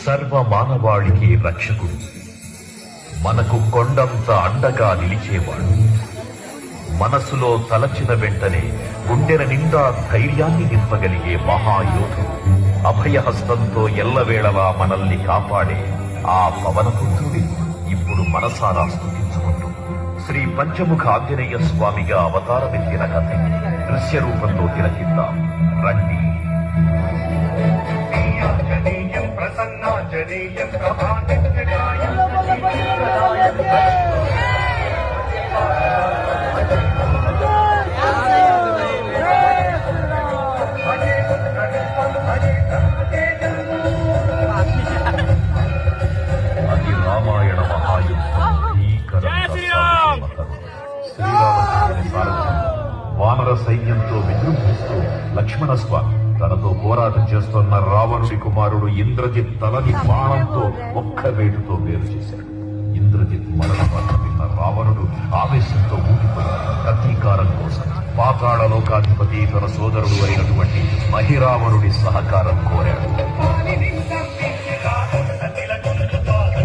సర్వ మానవాళికి రక్షకుడు, మనకు కొండంత అండగా నిలిచేవాడు. మనసులో తలచిన వెంటనే గుండెల నిండా ధైర్యాన్ని నింపగలిగే మహాయోధుడు, అభయహస్తంతో ఎల్లవేళలా మనల్ని కాపాడే ఆ పవనపుత్రుడి ఇప్పుడు మనసారా స్తుతించుకుంటూ శ్రీ పంచముఖ ఆంజనేయ స్వామిగా అవతారమెత్తిన కథ దృశ్య రూపంలో తిలకిద్దాం రండి. అది రామాయణ మహాయుద్ధం. శ్రీరామచంద్రుని సారథ్యం వానర సైన్యంతో విజృంభిస్తూ లక్ష్మణస్వామి తనతో పోరాటం చేస్తున్న రావణుడి కుమారుడు ఇంద్రజిత్ తలని బాణంతో ఒక్క వేటుతో వేరు చేశాడు. ఇంద్రజిత్ మరణ వార్త విన్న రావణుడు ఆవేశంతో ఊగిపోయాడు. ప్రతీకారం కోసం పాతాళ లోకాధిపతి తన సోదరుడు అయినటువంటి మహిరావణుడి సహకారం కోరాడు.